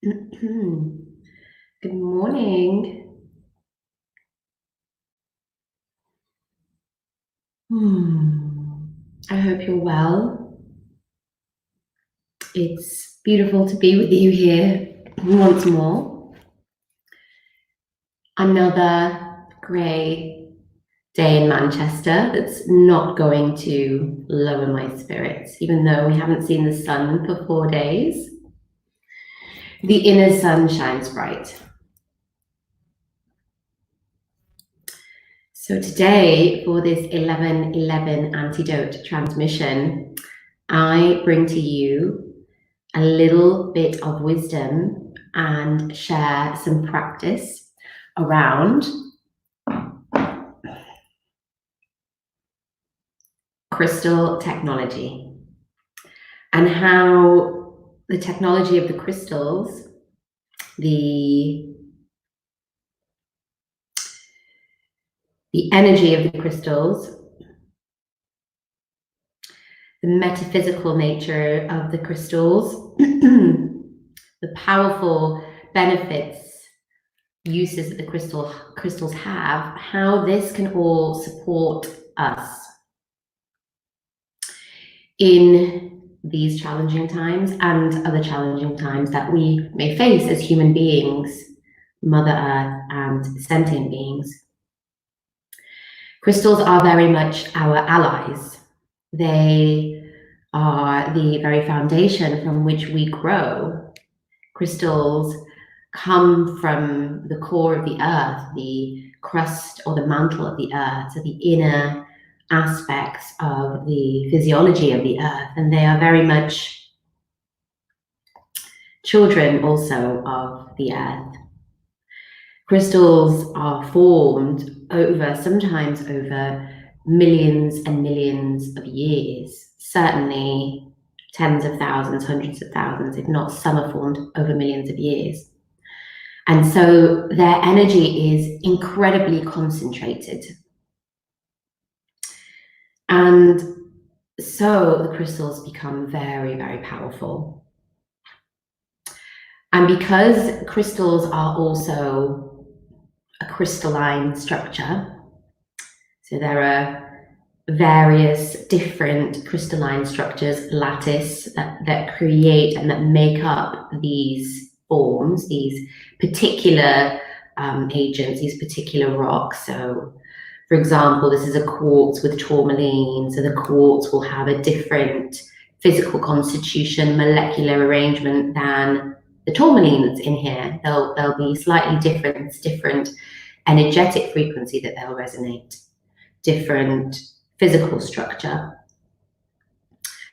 Good morning. I hope you're well. It's beautiful to be with you here once more. Another grey day in Manchester that's not going to lower my spirits, even though we haven't seen the sun for 4 days. The inner sun shines bright. So today, for this 11/11 Antidote transmission, I bring to you a little bit of wisdom and share some practice around crystal technology and how the technology of the crystals, the energy of the crystals, the metaphysical nature of the crystals, the powerful benefits, uses that the crystals have, how this can all support us in these challenging times and other challenging times that we may face as human beings, Mother Earth, and sentient beings. Crystals are very much our allies. They are the very foundation from which we grow. Crystals come from the core of the earth, the crust or the mantle of the earth, so the inner aspects of the physiology of the earth, and they are very much children also of the earth. Crystals are formed sometimes over millions and millions of years, certainly tens of thousands, hundreds of thousands, if not some are formed over millions of years. And so their energy is incredibly concentrated. And so the crystals become very, very powerful. And because crystals are also a crystalline structure, so there are various different crystalline structures, lattice, that create and that make up these forms, these particular agents, these particular rocks. So, for example, this is a quartz with tourmaline. So the quartz will have a different physical constitution, molecular arrangement than the tourmaline that's in here. They'll be slightly different energetic frequency that they'll resonate, different physical structure.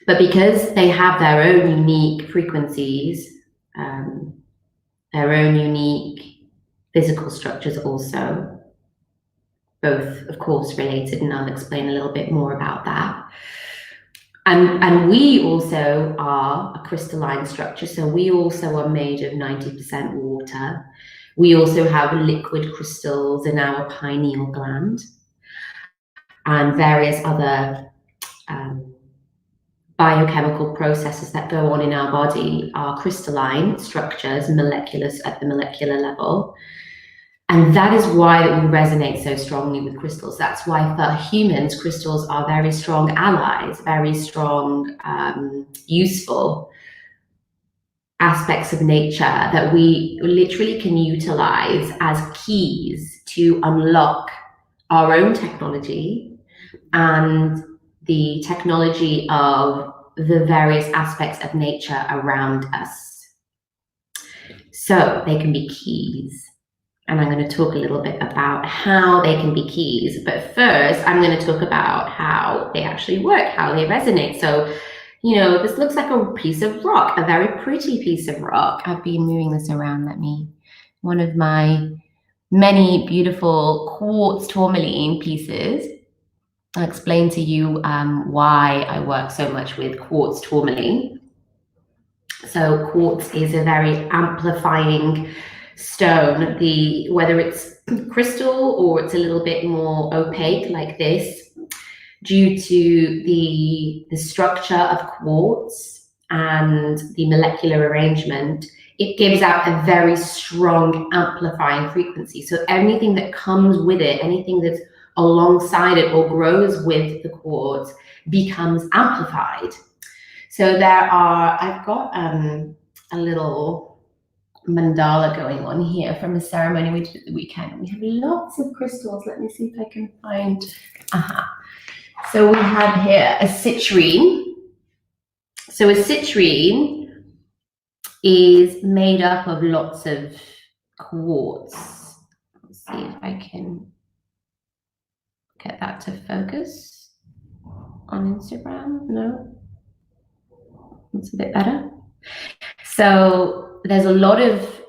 But because they have their own unique frequencies, their own unique physical structures also, both, of course, related, and I'll explain a little bit more about that. And we also are a crystalline structure, so we also are made of 90% water. We also have liquid crystals in our pineal gland, and various other biochemical processes that go on in our body are crystalline structures, at the molecular level. And that is why we resonate so strongly with crystals. That's why for humans, crystals are very strong allies, very strong, useful aspects of nature that we literally can utilize as keys to unlock our own technology and the technology of the various aspects of nature around us. So they can be keys. And I'm going to talk a little bit about how they can be keys. But first, I'm going to talk about how they actually work, how they resonate. So, this looks like a piece of rock, a very pretty piece of rock. I've been moving this around. One of my many beautiful quartz tourmaline pieces. I'll explain to you why I work so much with quartz tourmaline. So quartz is a very amplifying stone, whether it's crystal or it's a little bit more opaque like this, due to the structure of quartz and the molecular arrangement, it gives out a very strong amplifying frequency. So anything that comes with it, anything that's alongside it or grows with the quartz becomes amplified. So I've got a little mandala going on here from a ceremony we did at the weekend. We have lots of crystals. Let me see if I can find, So we have here a citrine. So a citrine is made up of lots of quartz. Let's see if I can get that to focus on Instagram. No, it's a bit better. So there's a lot of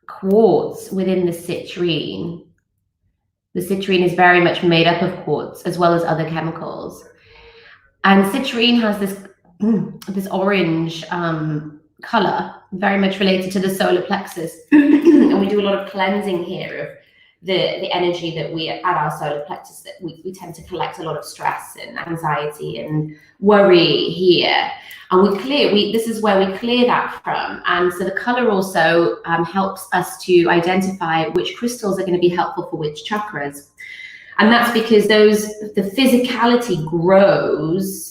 quartz within the citrine. The citrine is very much made up of quartz as well as other chemicals. And citrine has this orange color, very much related to the solar plexus. And we do a lot of cleansing here of the energy that we at our solar plexus, that we tend to collect a lot of stress and anxiety and worry here. And this is where we clear that from. And so the color also helps us to identify which crystals are going to be helpful for which chakras. And that's because the physicality grows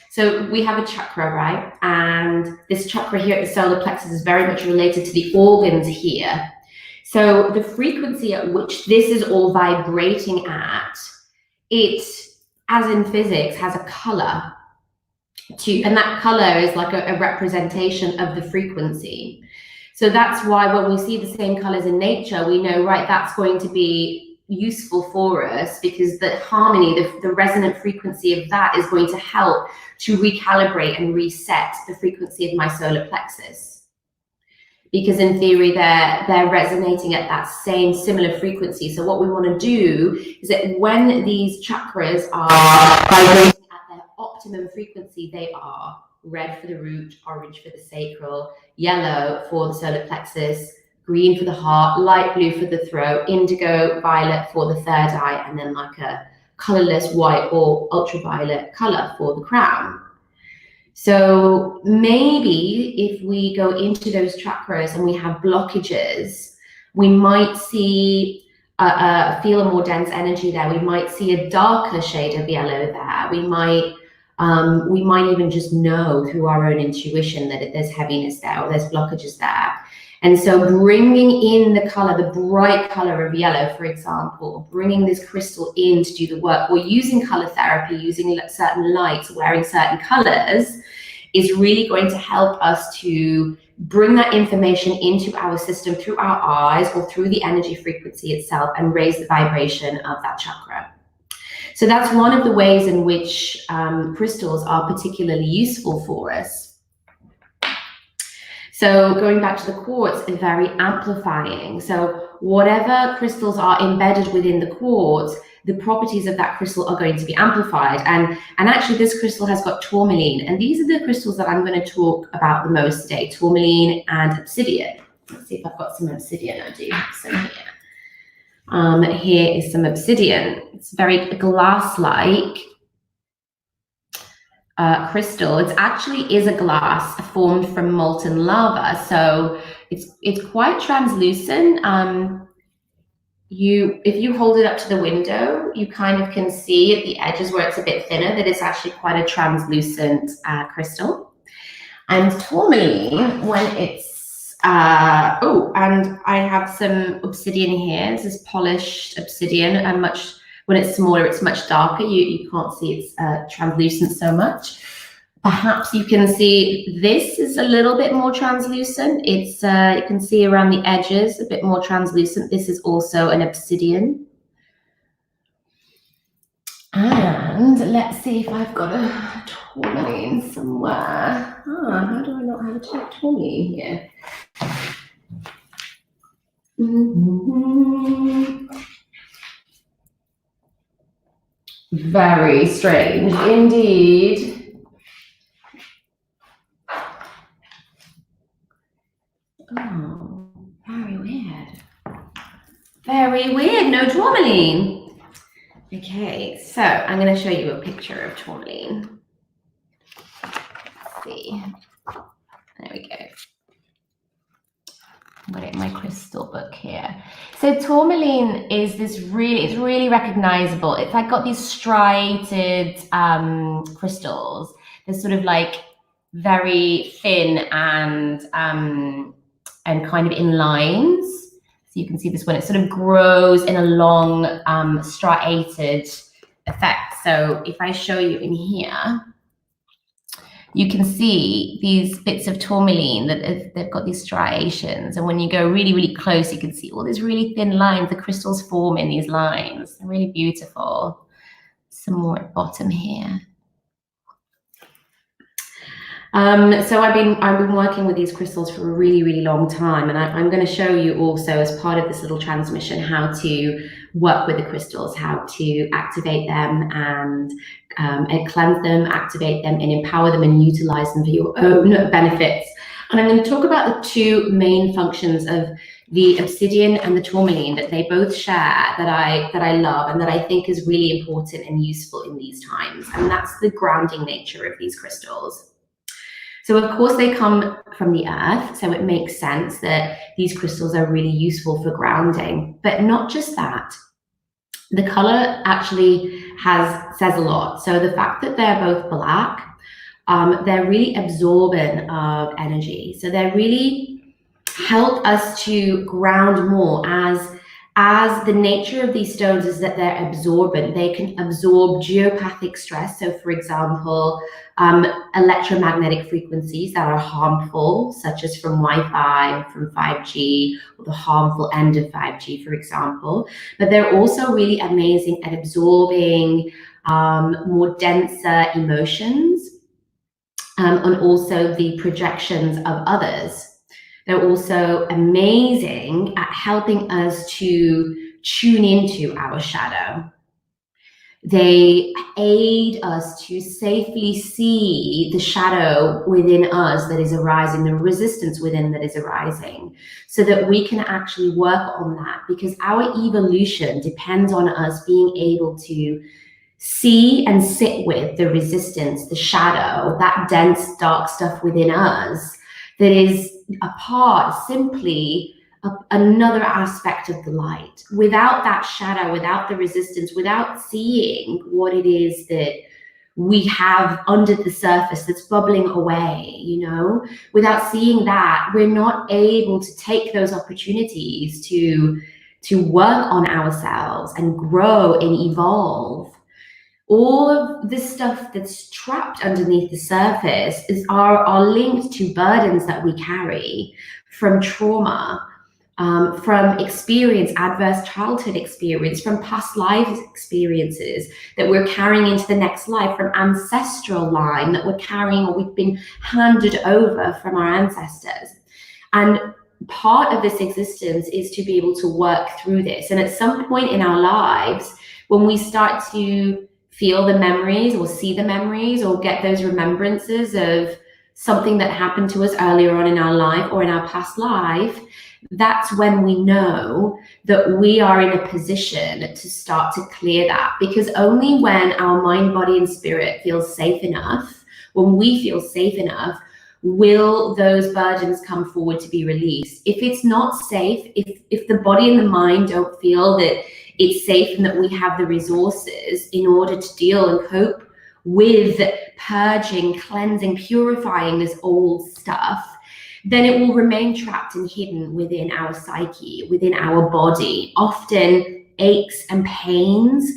so we have a chakra, right? And this chakra here at the solar plexus is very much related to the organs here. So the frequency at which this is all vibrating at, it, as in physics, has a color and that color is like a representation of the frequency. So that's why when we see the same colors in nature, we know, right, that's going to be useful for us, because the harmony, the resonant frequency of that is going to help to recalibrate and reset the frequency of my solar plexus. Because in theory, they're resonating at that same similar frequency. So what we want to do is that when these chakras are vibrating at their optimum frequency, they are red for the root, orange for the sacral, yellow for the solar plexus, green for the heart, light blue for the throat, indigo, violet for the third eye, and then like a colorless white or ultraviolet color for the crown. So maybe if we go into those chakras and we have blockages, we might feel a more dense energy there. We might see a darker shade of yellow there. We might even just know through our own intuition that there's heaviness there or there's blockages there. And so bringing in the color, the bright color of yellow, for example, bringing this crystal in to do the work, or using color therapy, using certain lights, wearing certain colors, is really going to help us to bring that information into our system through our eyes or through the energy frequency itself and raise the vibration of that chakra. So that's one of the ways in which crystals are particularly useful for us. So going back to the quartz, is very amplifying. So whatever crystals are embedded within the quartz, the properties of that crystal are going to be amplified. And actually this crystal has got tourmaline. And these are the crystals that I'm going to talk about the most today, tourmaline and obsidian. Let's see if I've got some obsidian. I do have some here. Here is some obsidian. It's very glass-like crystal. It actually is a glass formed from molten lava, so it's quite translucent. If you hold it up to the window, you kind of can see at the edges where it's a bit thinner that it's actually quite a translucent crystal. And tourmaline, when it's and I have some obsidian here. This is polished obsidian, and when it's smaller, it's much darker. You can't see it's translucent so much. Perhaps you can see this is a little bit more translucent. It's you can see around the edges a bit more translucent. This is also an obsidian. And let's see if I've got a tourmaline somewhere. How do I not have a tourmaline here? Very strange indeed. Oh, very weird. Very weird, no tourmaline. Okay, so I'm going to show you a picture of tourmaline. Let's see. There we go. I've got it in my crystal book here. So tourmaline is this it's really recognizable. It's like got these striated crystals. They're sort of like very thin and kind of in lines. So you can see this one, it sort of grows in a long striated effect. So if I show you in here, you can see these bits of tourmaline that they've got these striations. And when you go really, really close, you can see all these really thin lines. The crystals form in these lines. They're really beautiful. Some more at the bottom here. So I've been working with these crystals for a really, really long time, and I'm going to show you also as part of this little transmission how to work with the crystals, how to activate them and cleanse them, activate them and empower them and utilize them for your own benefits. And I'm going to talk about the two main functions of the obsidian and the tourmaline that they both share that I love and that I think is really important and useful in these times. And that's the grounding nature of these crystals. So of course they come from the earth, so it makes sense that these crystals are really useful for grounding, but not just that. The color actually says a lot. So the fact that they're both black, they're really absorbent of energy. So they really help us to ground more as the nature of these stones is that they're absorbent. They can absorb geopathic stress. So for example, electromagnetic frequencies that are harmful, such as from Wi-Fi, from 5G, or the harmful end of 5G, for example. But they're also really amazing at absorbing more denser emotions and also the projections of others. They're also amazing at helping us to tune into our shadow. They aid us to safely see the shadow within us that is arising, the resistance within that is arising, so that we can actually work on that, because our evolution depends on us being able to see and sit with the resistance, the shadow, that dense, dark stuff within us that is a part, simply another aspect of the light. Without that shadow, without the resistance, without seeing what it is that we have under the surface that's bubbling away, you know, without seeing that, we're not able to take those opportunities to work on ourselves and grow and evolve. All of this stuff that's trapped underneath the surface are linked to burdens that we carry from trauma, from experience, adverse childhood experience, from past life experiences that we're carrying into the next life, from ancestral line that we're carrying or we've been handed over from our ancestors. And part of this existence is to be able to work through this. And at some point in our lives, when we start to feel the memories or see the memories or get those remembrances of something that happened to us earlier on in our life or in our past life, that's when we know that we are in a position to start to clear that. Because only when our mind, body, and spirit feels safe enough, when we feel safe enough, will those burdens come forward to be released. If it's not safe, if the body and the mind don't feel that it's safe and that we have the resources in order to deal and cope with purging, cleansing, purifying this old stuff, then it will remain trapped and hidden within our psyche, within our body. Often aches and pains,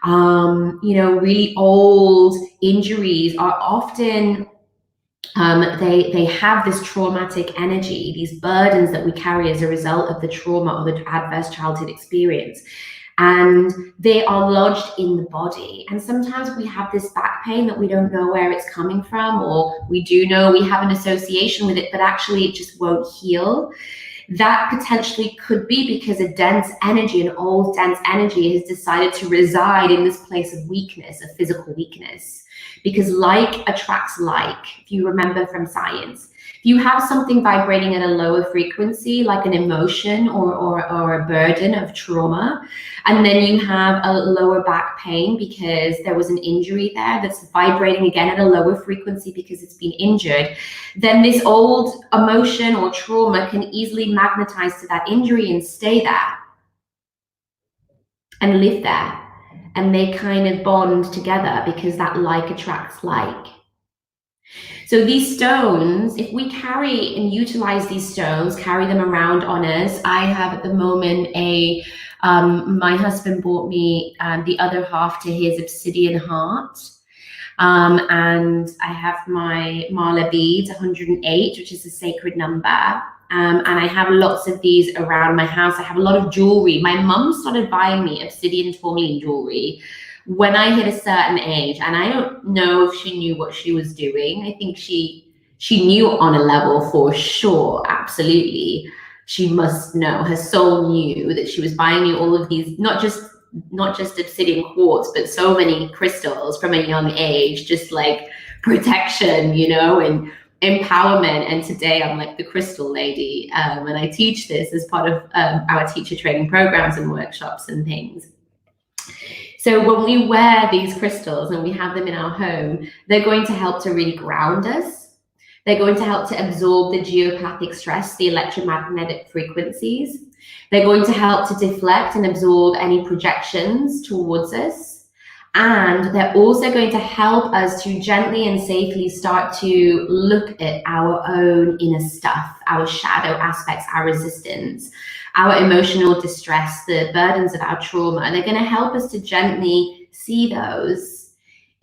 really old injuries are often, they have this traumatic energy, these burdens that we carry as a result of the trauma or the adverse childhood experience. And they are lodged in the body. And sometimes we have this back pain that we don't know where it's coming from, or we do know we have an association with it, but actually it just won't heal. That potentially could be because a dense energy, an old dense energy, has decided to reside in this place of weakness, of physical weakness. Because like attracts like, if you remember from science. If you have something vibrating at a lower frequency, like an emotion or a burden of trauma, and then you have a lower back pain because there was an injury there that's vibrating again at a lower frequency because it's been injured, then this old emotion or trauma can easily magnetize to that injury and stay there and live there. And they kind of bond together because that like attracts like. So these stones, if we carry and utilize these stones, carry them around on us. I have at the moment my husband bought me the other half to his obsidian heart. And I have my mala beads, 108, which is a sacred number. And I have lots of these around my house. I have a lot of jewelry. My mum started buying me obsidian tourmaline jewelry when I hit a certain age, and I don't know if she knew what she was doing. I think she knew on a level for sure, absolutely. She must know. Her soul knew that she was buying me all of these, not just obsidian quartz, but so many crystals from a young age, just like protection, you know, and empowerment. And today I'm like the crystal lady, and I teach this as part of our teacher training programs and workshops and things. So when we wear these crystals and we have them in our home, they're going to help to really ground us. They're going to help to absorb the geopathic stress, the electromagnetic frequencies. They're going to help to deflect and absorb any projections towards us. And they're also going to help us to gently and safely start to look at our own inner stuff, our shadow aspects, our resistance, our emotional distress, the burdens of our trauma. And they're going to help us to gently see those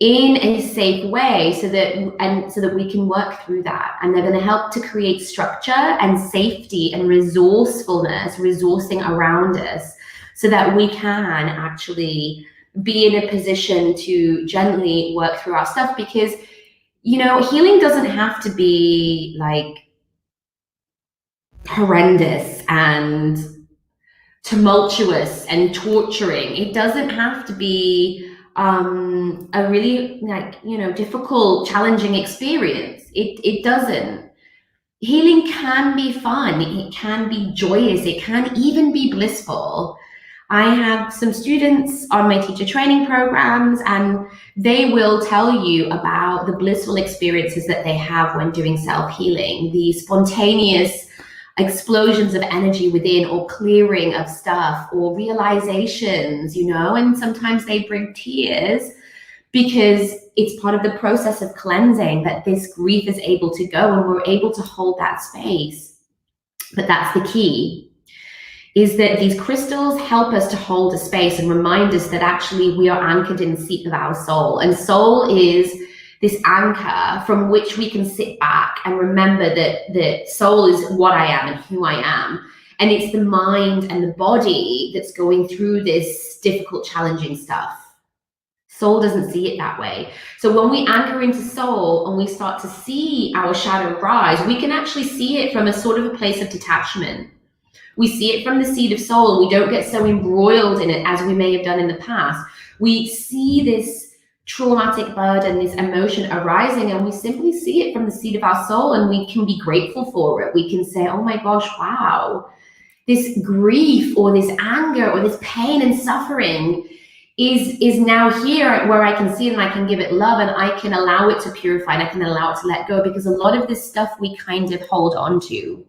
in a safe way so that we can work through that. And they're going to help to create structure and safety and resourcefulness, resourcing around us so that we can actually be in a position to gently work through our stuff. Because, you know, healing doesn't have to be like horrendous and tumultuous and torturing. It doesn't have to be a really, like, you know, difficult, challenging experience. It doesn't. Healing can be fun. It can be joyous. It can even be blissful. I have some students on my teacher training programs, and they will tell you about the blissful experiences that they have when doing self-healing, the spontaneous explosions of energy within, or clearing of stuff, or realizations, you know, and sometimes they bring tears because it's part of the process of cleansing that this grief is able to go, and we're able to hold that space. But that's the key, is that these crystals help us to hold a space and remind us that actually we are anchored in the seat of our soul. And soul is this anchor from which we can sit back and remember that soul is what I am and who I am. And it's the mind and the body that's going through this difficult, challenging stuff. Soul doesn't see it that way. So when we anchor into soul and we start to see our shadow rise, we can actually see it from a sort of a place of detachment. We see it from the seed of soul, and we don't get so embroiled in it as we may have done in the past. We see this traumatic burden, this emotion arising, and we simply see it from the seed of our soul, and we can be grateful for it. We can say, oh my gosh, wow, this grief or this anger or this pain and suffering is now here where I can see it and I can give it love, and I can allow it to purify, and I can allow it to let go, because a lot of this stuff we kind of hold on to.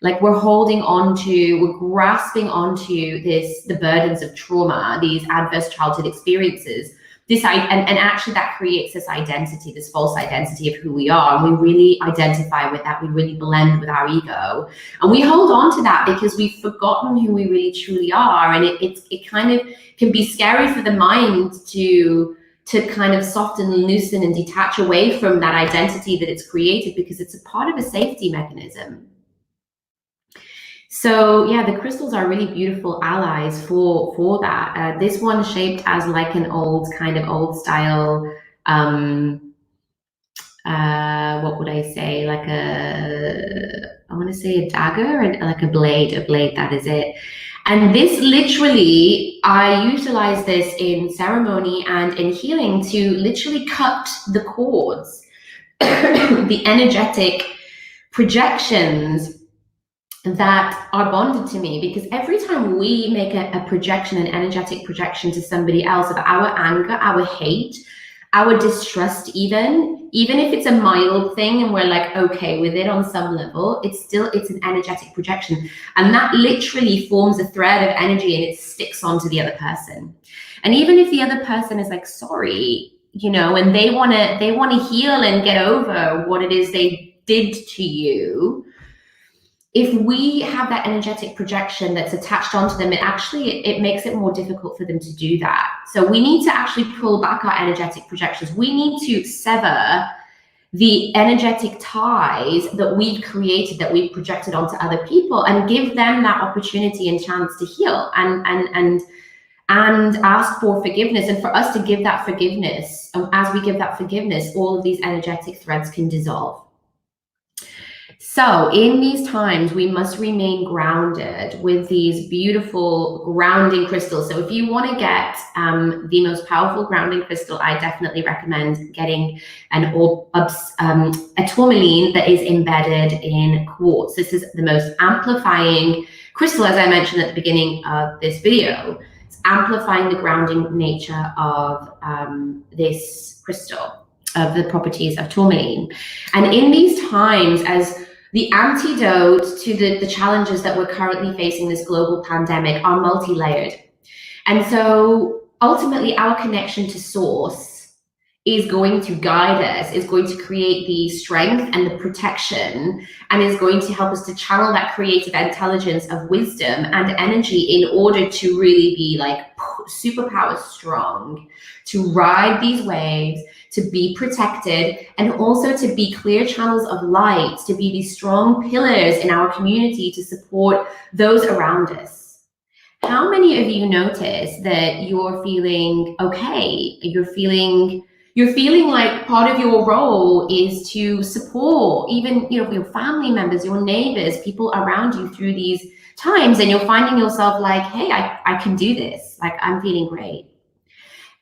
Like we're holding on to, we're grasping onto the burdens of trauma, these adverse childhood experiences, and actually that creates this identity, this false identity of who we are. And we really identify with that. We really blend with our ego, and we hold on to that because we've forgotten who we really truly are. And it kind of can be scary for the mind to kind of soften and loosen and detach away from that identity that it's created, because it's a part of a safety mechanism. So yeah, the crystals are really beautiful allies for that. This one shaped as like an old style, what would I say? Like I want to say a dagger, and like a blade, that is it. And this literally, I utilize this in ceremony and in healing to literally cut the cords, the energetic projections that are bonded to me, because every time we make a projection, an energetic projection to somebody else of our anger, our hate, our distrust, even if it's a mild thing and we're like okay with it on some level, it's an energetic projection, and that literally forms a thread of energy and it sticks onto the other person. And even if the other person is like sorry, you know, and they want to heal and get over what it is they did to you, if we have that energetic projection that's attached onto them, it makes it more difficult for them to do that. So we need to actually pull back our energetic projections. We need to sever the energetic ties that we've created, that we've projected onto other people, and give them that opportunity and chance to heal and ask for forgiveness. And for us to give that forgiveness, as we give that forgiveness, all of these energetic threads can dissolve. So in these times, we must remain grounded with these beautiful grounding crystals. So if you want to get the most powerful grounding crystal, I definitely recommend getting a tourmaline that is embedded in quartz. This is the most amplifying crystal, as I mentioned at the beginning of this video. It's amplifying the grounding nature of this crystal, of the properties of tourmaline. And in these times, as the antidote to the challenges that we're currently facing, this global pandemic, are multi-layered. And so ultimately our connection to source is going to guide us, is going to create the strength and the protection, and is going to help us to channel that creative intelligence of wisdom and energy in order to really be like superpower strong, to ride these waves, to be protected, and also to be clear channels of light, to be these strong pillars in our community to support those around us. How many of you notice that you're feeling okay? You're feeling like part of your role is to support even, you know, your family members, your neighbors, people around you through these times, and you're finding yourself like, hey, I can do this. Like, I'm feeling great.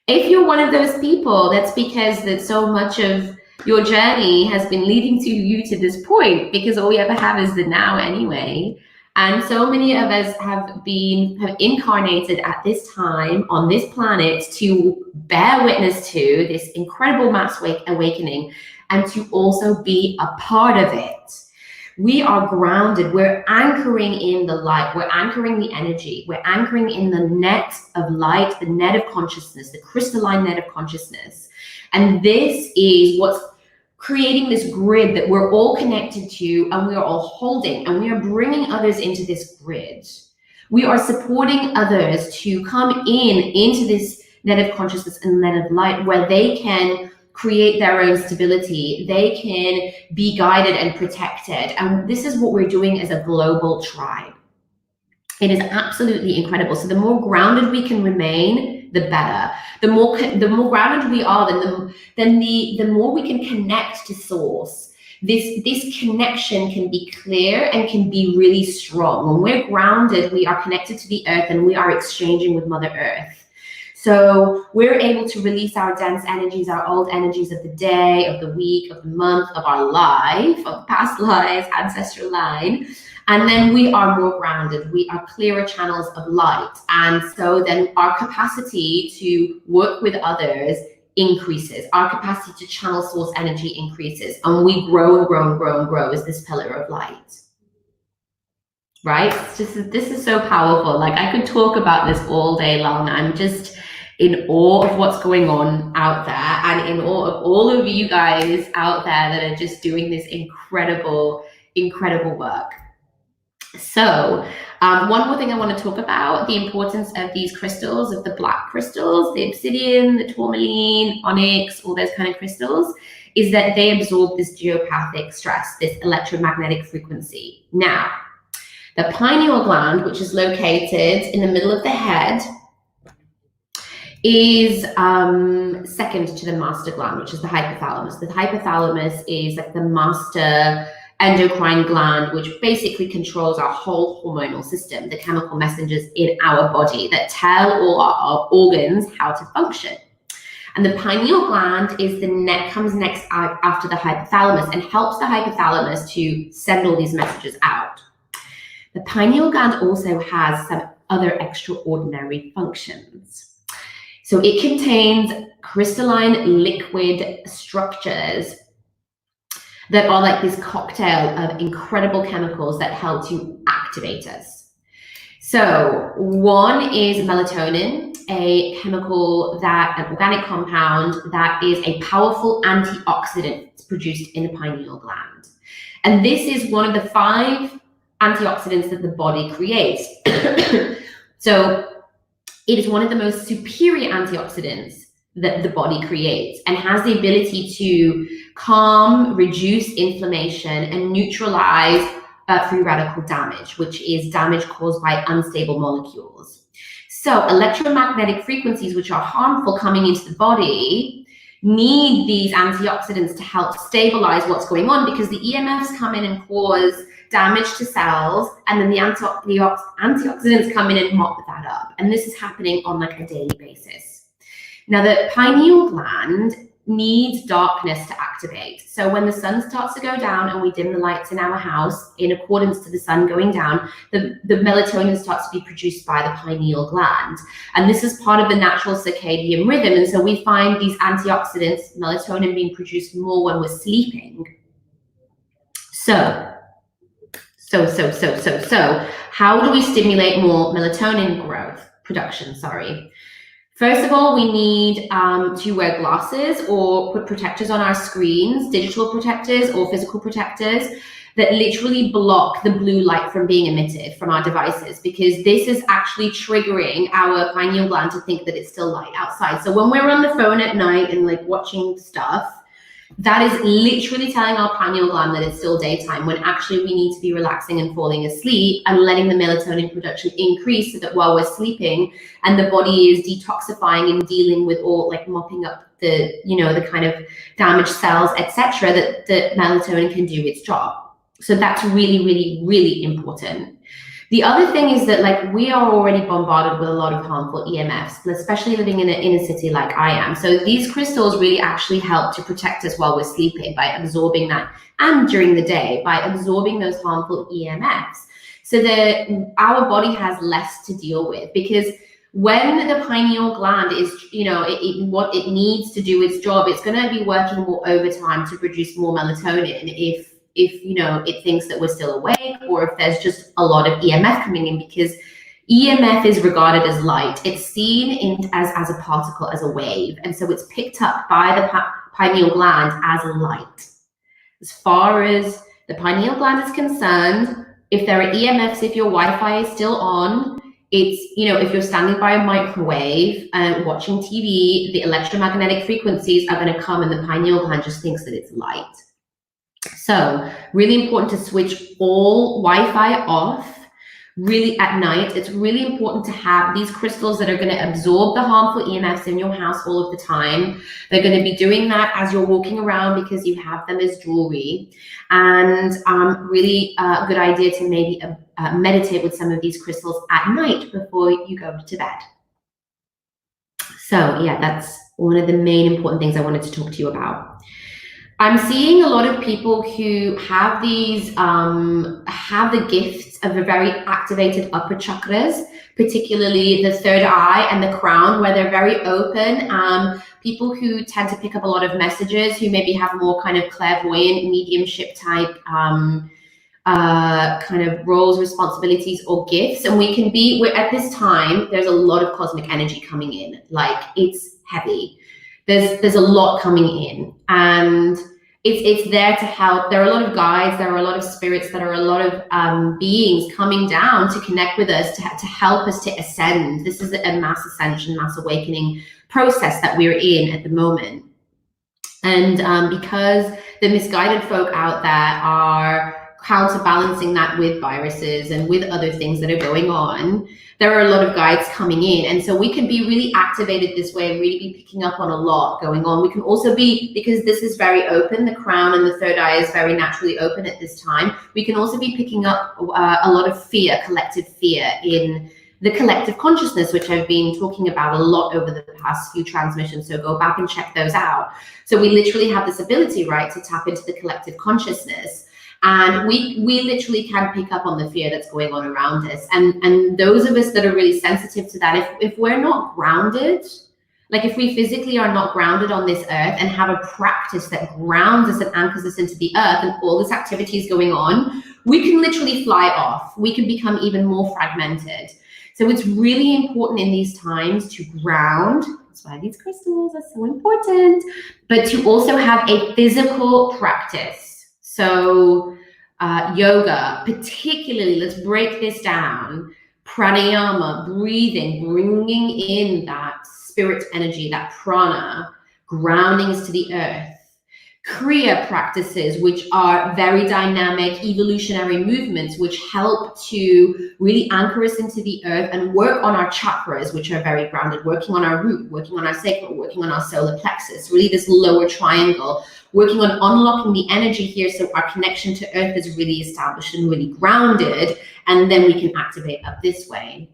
If you're one of those people, that's because that so much of your journey has been leading to you to this point, because all we ever have is the now anyway. And so many of us have incarnated at this time on this planet to bear witness to this incredible mass awakening and to also be a part of it. We are grounded. We're anchoring in the light. We're anchoring the energy. We're anchoring in the net of light, the net of consciousness, the crystalline net of consciousness. And this is what's creating this grid that we're all connected to, and we are all holding, and we are bringing others into this grid. We are supporting others to come into this net of consciousness and net of light, where they can create their own stability. They can be guided and protected. And this is what we're doing as a global tribe. It is absolutely incredible. So the more grounded we can remain, the better. The more grounded we are, then the more we can connect to source. This connection can be clear and can be really strong. When we're grounded, we are connected to the earth and we are exchanging with Mother Earth. So we're able to release our dense energies, our old energies of the day, of the week, of the month, of our life, of past lives, ancestral line. And then we are more grounded. We are clearer channels of light. And so then our capacity to work with others increases. Our capacity to channel source energy increases. And we grow and grow and grow and grow as this pillar of light. Right? This is so powerful. Like, I could talk about this all day long. I'm just in awe of what's going on out there, and in awe of all of you guys out there that are just doing this incredible, incredible work. So one more thing I want to talk about, the importance of these crystals, of the black crystals, the obsidian, the tourmaline, onyx, all those kind of crystals, is that they absorb this geopathic stress, this electromagnetic frequency. Now, the pineal gland, which is located in the middle of the head, is second to the master gland, which is the hypothalamus. The hypothalamus is like the master endocrine gland, which basically controls our whole hormonal system, the chemical messengers in our body that tell all our organs how to function. And the pineal gland is comes next out after the hypothalamus and helps the hypothalamus to send all these messages out. The pineal gland also has some other extraordinary functions. So it contains crystalline liquid structures that are like this cocktail of incredible chemicals that help to activate us. So one is melatonin, a chemical an organic compound that is a powerful antioxidant. It's produced in the pineal gland. And this is one of the 5 antioxidants that the body creates. So it is one of the most superior antioxidants that the body creates and has the ability to calm, reduce inflammation, and neutralize free radical damage, which is damage caused by unstable molecules. So electromagnetic frequencies, which are harmful coming into the body, need these antioxidants to help stabilize what's going on, because the EMFs come in and cause damage to cells, and then the antioxidants come in and mop that up. And this is happening on like a daily basis. Now, the pineal gland needs darkness to activate. So when the sun starts to go down and we dim the lights in our house in accordance to the sun going down, the melatonin starts to be produced by the pineal gland. And this is part of the natural circadian rhythm. And so we find these antioxidants, melatonin, being produced more when we're sleeping. So how do we stimulate more melatonin production? First of all, we need to wear glasses or put protectors on our screens, digital protectors or physical protectors that literally block the blue light from being emitted from our devices, because this is actually triggering our pineal gland to think that it's still light outside. So when we're on the phone at night and like watching stuff, that is literally telling our pineal gland that it's still daytime, when actually we need to be relaxing and falling asleep and letting the melatonin production increase, so that while we're sleeping and the body is detoxifying and dealing with all, like mopping up the, the kind of damaged cells, etc., that the melatonin can do its job. So that's really, really, really important. The other thing is that, like, we are already bombarded with a lot of harmful EMFs, especially living in an inner city like I am. So these crystals really actually help to protect us while we're sleeping by absorbing that, and during the day by absorbing those harmful EMFs, so that our body has less to deal with. Because when the pineal gland is, what it needs to do its job, it's going to be working more overtime to produce more melatonin if it thinks that we're still awake, or if there's just a lot of EMF coming in, because EMF is regarded as light. It's seen as a particle, as a wave, and so it's picked up by the pineal gland as light. As far as the pineal gland is concerned, if there are EMFs, if your Wi-Fi is still on, it's, if you're standing by a microwave and watching TV, the electromagnetic frequencies are going to come, and the pineal gland just thinks that it's light. So really important to switch all Wi-Fi off really at night. It's really important to have these crystals that are going to absorb the harmful EMFs in your house all of the time. They're going to be doing that as you're walking around, because you have them as jewelry. And really a good idea to maybe meditate with some of these crystals at night before you go to bed. So yeah, that's one of the main important things I wanted to talk to you about. I'm seeing a lot of people who have these, have the gifts of a very activated upper chakras, particularly the third eye and the crown, where they're very open. People who tend to pick up a lot of messages, who maybe have more kind of clairvoyant, mediumship type kind of roles, responsibilities, or gifts. And we're at this time, there's a lot of cosmic energy coming in. Like, it's heavy. There's a lot coming in, and it's there to help. There are a lot of guides, there are a lot of spirits, there are a lot of beings coming down to connect with us, to help us to ascend. This is a mass ascension, mass awakening process that we're in at the moment. And because the misguided folk out there are counterbalancing that with viruses and with other things that are going on, there are a lot of guides coming in. And so we can be really activated this way and really be picking up on a lot going on. We can also be, because this is very open, the crown and the third eye is very naturally open at this time, we can also be picking up a lot of fear, collective fear in the collective consciousness, which I've been talking about a lot over the past few transmissions. So go back and check those out. So we literally have this ability, right, to tap into the collective consciousness. And we literally can pick up on the fear that's going on around us. And those of us that are really sensitive to that, if we're not grounded, like if we physically are not grounded on this earth and have a practice that grounds us and anchors us into the earth, and all this activity is going on, we can literally fly off. We can become even more fragmented. So it's really important in these times to ground. That's why these crystals are so important, but to also have a physical practice. So yoga, particularly, let's break this down. Pranayama, breathing, bringing in that spirit energy, that prana, grounding us to the earth. Kriya practices, which are very dynamic, evolutionary movements, which help to really anchor us into the earth and work on our chakras, which are very grounded, working on our root, working on our sacral, working on our solar plexus, really this lower triangle, working on unlocking the energy here so our connection to earth is really established and really grounded, and then we can activate up this way.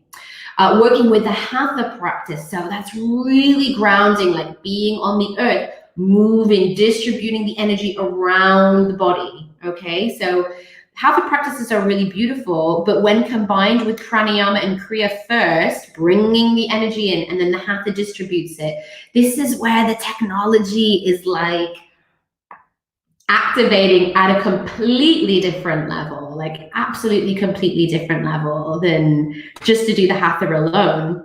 Working with the hatha practice, so that's really grounding, like being on the earth, moving, distributing the energy around the body, okay? So hatha practices are really beautiful, but when combined with pranayama and kriya first, bringing the energy in, and then the hatha distributes it, this is where the technology is like activating at a completely different level, like absolutely completely different level than just to do the hatha alone.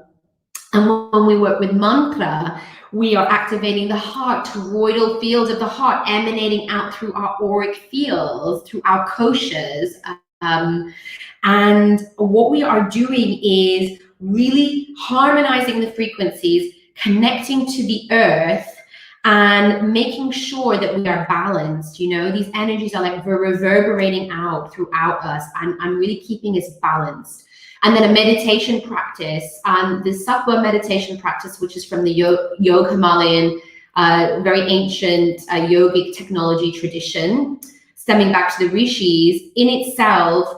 And when we work with mantra, we are activating the heart, toroidal fields of the heart, emanating out through our auric fields, through our koshas. And what we are doing is really harmonizing the frequencies, connecting to the earth, and making sure that we are balanced. You know, these energies are like reverberating out throughout us and really keeping us balanced. And then a meditation practice, the Sattva meditation practice, which is from the Himalayan, very ancient yogic technology tradition, stemming back to the rishis. In itself,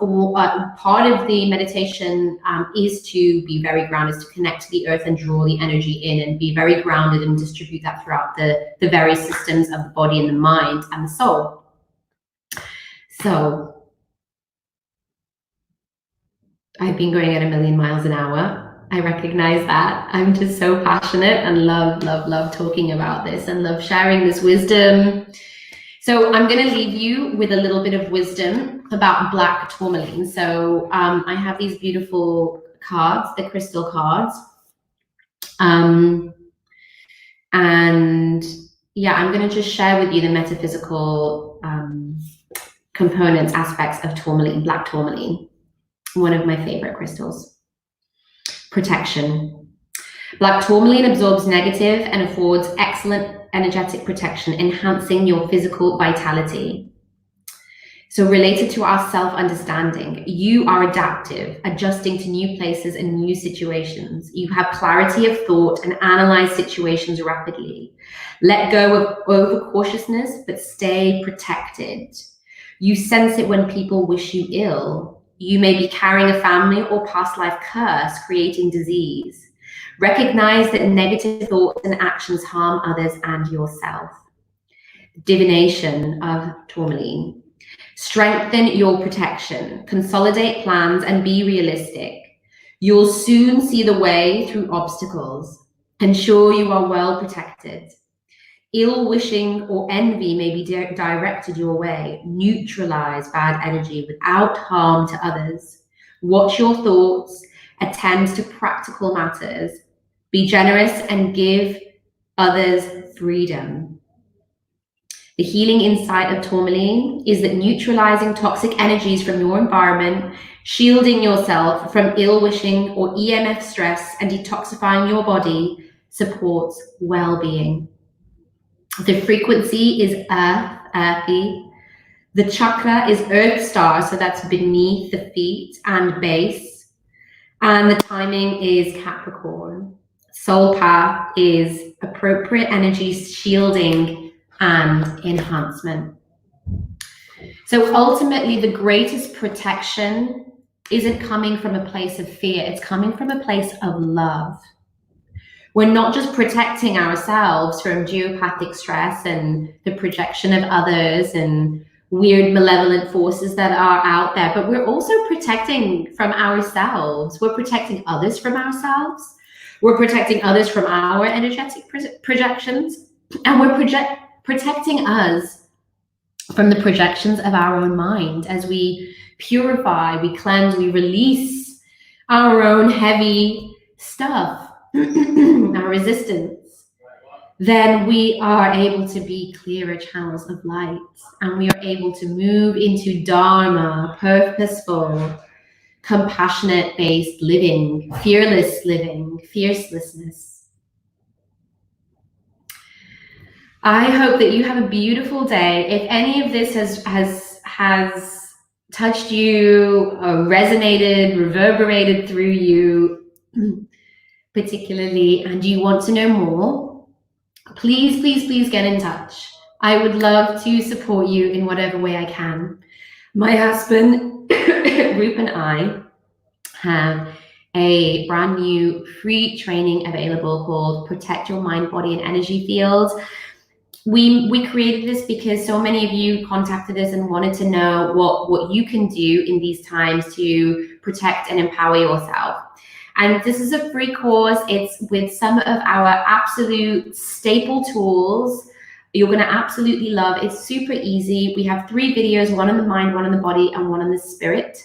part of the meditation is to be very grounded, to connect to the earth and draw the energy in and be very grounded and distribute that throughout the various systems of the body and the mind and the soul. So I've been going at 1,000,000 miles an hour. I recognize that. I'm just so passionate and love talking about this and love sharing this wisdom. So I'm going to leave you with a little bit of wisdom about black tourmaline. So I have these beautiful cards, the crystal cards. And yeah, I'm going to just share with you the metaphysical components, aspects of tourmaline, black tourmaline. One of my favorite crystals. Protection. Black tourmaline absorbs negative and affords excellent energetic protection, enhancing your physical vitality. So related to our self-understanding, you are adaptive, adjusting to new places and new situations. You have clarity of thought and analyze situations rapidly. Let go of overcautiousness, but stay protected. You sense it when people wish you ill. You may be carrying a family or past life curse, creating disease. Recognize that negative thoughts and actions harm others and yourself. Divination of tourmaline. Strengthen your protection. Consolidate plans and be realistic. You'll soon see the way through obstacles. Ensure you are well protected. Ill wishing or envy may be directed your way. Neutralize bad energy without harm to others. Watch your thoughts. Attend to practical matters. Be generous and give others freedom. The healing insight of tourmaline is that neutralizing toxic energies from your environment, shielding yourself from ill wishing or EMF stress, and detoxifying your body supports well-being. The frequency is earth, earthy. The chakra is earth star, so that's beneath the feet and base. And the timing is Capricorn. Soul path is appropriate energy shielding and enhancement. So ultimately, the greatest protection isn't coming from a place of fear. It's coming from a place of love. We're not just protecting ourselves from geopathic stress and the projection of others and weird malevolent forces that are out there, but we're also protecting from ourselves. We're protecting others from ourselves. We're protecting others from our energetic projections, and we're protecting us from the projections of our own mind as we purify, we cleanse, we release our own heavy stuff, our resistance. Then we are able to be clearer channels of light, and we are able to move into Dharma, purposeful, compassionate-based living, fearless living, fiercelessness. I hope that you have a beautiful day. If any of this has touched you, resonated, reverberated through you, particularly, and you want to know more, please, please, please get in touch. I would love to support you in whatever way I can. My husband, Roop, and I have a brand new free training available called Protect Your Mind, Body, and Energy Fields. We created this because so many of you contacted us and wanted to know what you can do in these times to protect and empower yourself. And this is a free course. It's with some of our absolute staple tools you're going to absolutely love. It's super easy. We have 3 videos, one on the mind, one on the body, and one on the spirit.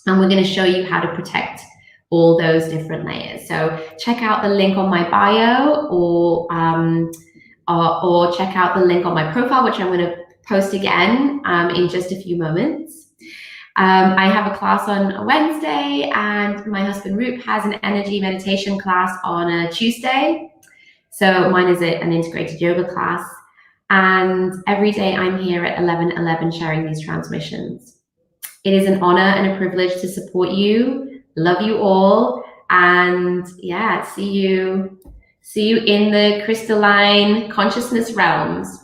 And we're going to show you how to protect all those different layers. So check out the link on my bio, or check out the link on my profile, which I'm going to post again in just a few moments. I have a class on a Wednesday, and my husband Roop has an energy meditation class on a Tuesday. So mine is an integrated yoga class. And every day I'm here at 11:11 sharing these transmissions. It is an honor and a privilege to support you. Love you all. And yeah, see you in the crystalline consciousness realms.